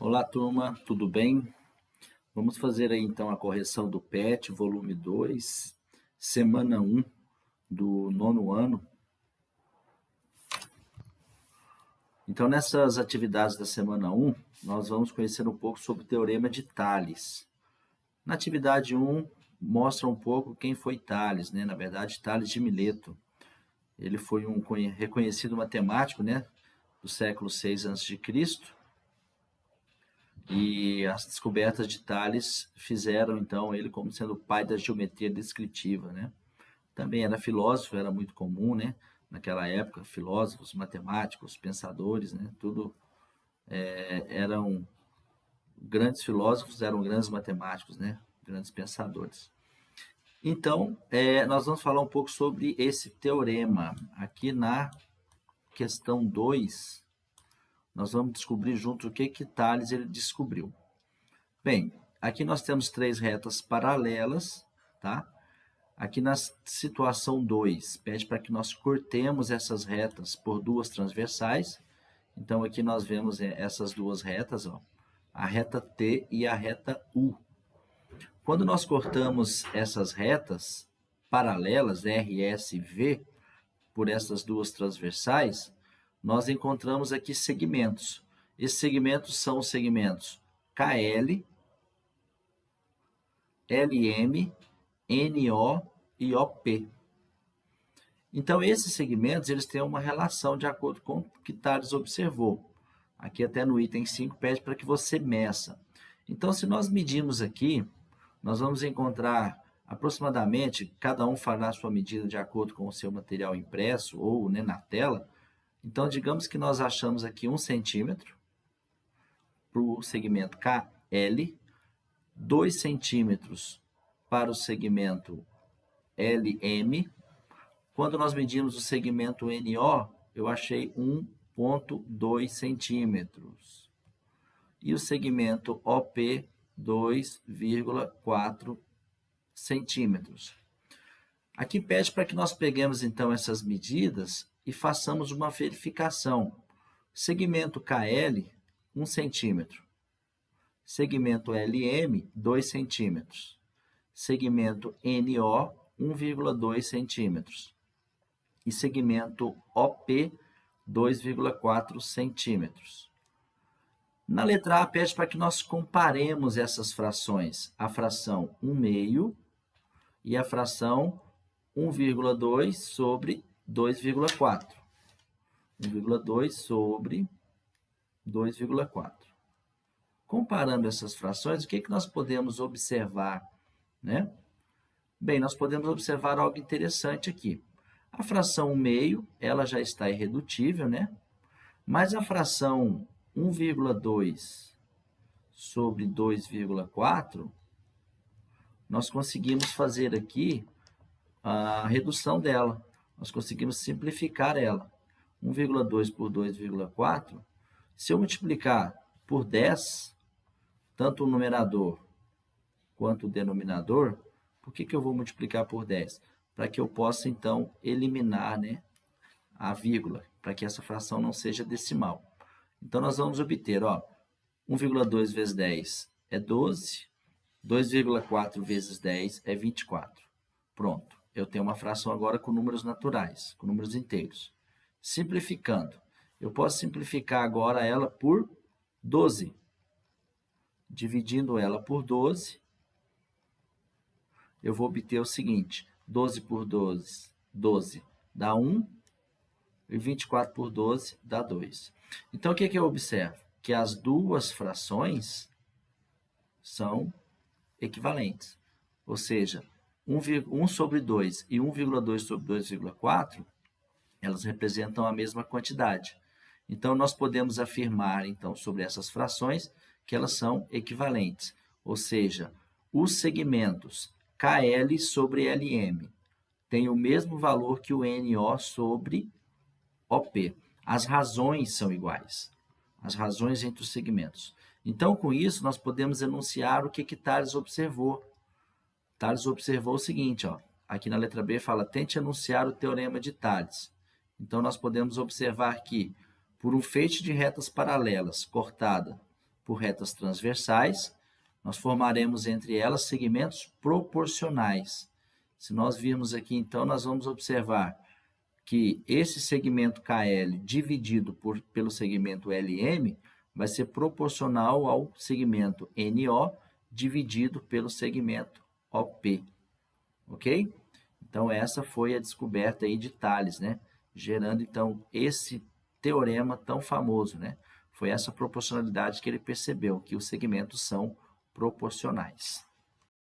Olá, turma, tudo bem? Vamos fazer aí então a correção do PET, volume 2, semana 1 do nono ano. Então, nessas atividades da semana 1, nós vamos conhecer um pouco sobre o Teorema de Tales. Na atividade 1, mostra um pouco quem foi Tales, né? Na verdade, Tales de Mileto. Ele foi um reconhecido matemático, né? Do século 6 a.C., e as descobertas de Tales fizeram, então, ele como sendo o pai da geometria descritiva, né? Também era filósofo, era muito comum, né? Naquela época, filósofos, matemáticos, pensadores, né? Tudo eram grandes filósofos, eram grandes matemáticos, né? Grandes pensadores. Então, nós vamos falar um pouco sobre esse teorema. Aqui na questão 2, nós vamos descobrir juntos o que Tales ele descobriu. Bem, aqui nós temos três retas paralelas, tá? Aqui na situação 2, pede para que nós cortemos essas retas por duas transversais. Então, aqui nós vemos essas duas retas, ó, a reta T e a reta U. Quando nós cortamos essas retas paralelas, R, S e V, por essas duas transversais, nós encontramos aqui segmentos. Esses segmentos são os segmentos KL, LM, NO e OP. Então, esses segmentos eles têm uma relação de acordo com o que Tales observou. Aqui até no item 5 pede para que você meça. Então, se nós medirmos aqui, nós vamos encontrar aproximadamente, cada um fará a sua medida de acordo com o seu material impresso ou, né, na tela. Então, digamos que nós achamos aqui 1 centímetro para o segmento KL, 2 centímetros para o segmento LM. Quando nós medimos o segmento NO, eu achei 1,2 centímetros. E o segmento OP, 2,4 centímetros. Aqui pede para que nós peguemos, então, essas medidas e façamos uma verificação. Segmento KL, 1 centímetro. Segmento LM, 2 centímetros. Segmento NO, 1,2 centímetros. E segmento OP, 2,4 centímetros. Na letra A, pede para que nós comparemos essas frações, a fração 1/2 e a fração 1,2 sobre 2,4. 1,2 sobre 2,4. Comparando essas frações, o que nós podemos observar, né? Bem, nós podemos observar algo interessante aqui. A fração 1/2, ela já está irredutível, né? Mas a fração 1,2 sobre 2,4, nós conseguimos fazer aqui a redução dela. Nós conseguimos simplificar ela. 1,2 por 2,4, se eu multiplicar por 10, tanto o numerador quanto o denominador, por que eu vou multiplicar por 10? Para que eu possa, então, eliminar, né, a vírgula, para que essa fração não seja decimal. Então, nós vamos obter, 1,2 vezes 10 é 12, 2,4 vezes 10 é 24. Pronto, eu tenho uma fração agora com números naturais, com números inteiros. Simplificando, eu posso simplificar agora ela por 12. Dividindo ela por 12, eu vou obter o seguinte: 12 por 12, 12 dá 1, e 24 por 12 dá 2. Então, o que eu observo? Que as duas frações são equivalentes. Ou seja, 1 sobre 2 e 1,2 sobre 2,4, elas representam a mesma quantidade. Então, nós podemos afirmar, então, sobre essas frações, que elas são equivalentes. Ou seja, os segmentos KL sobre LM têm o mesmo valor que o NO sobre OP. As razões são iguais. As razões entre os segmentos. Então, com isso, nós podemos enunciar o que Tales observou. Tales observou o seguinte, aqui na letra B fala, tente enunciar o teorema de Tales. Então, nós podemos observar que, por um feixe de retas paralelas cortada por retas transversais, nós formaremos entre elas segmentos proporcionais. Se nós virmos aqui, então, nós vamos observar que esse segmento KL dividido pelo segmento LM vai ser proporcional ao segmento NO dividido pelo segmento OP, ok? Então, essa foi a descoberta aí de Thales, né? Gerando, então, esse teorema tão famoso, né? Foi essa proporcionalidade que ele percebeu, que os segmentos são proporcionais.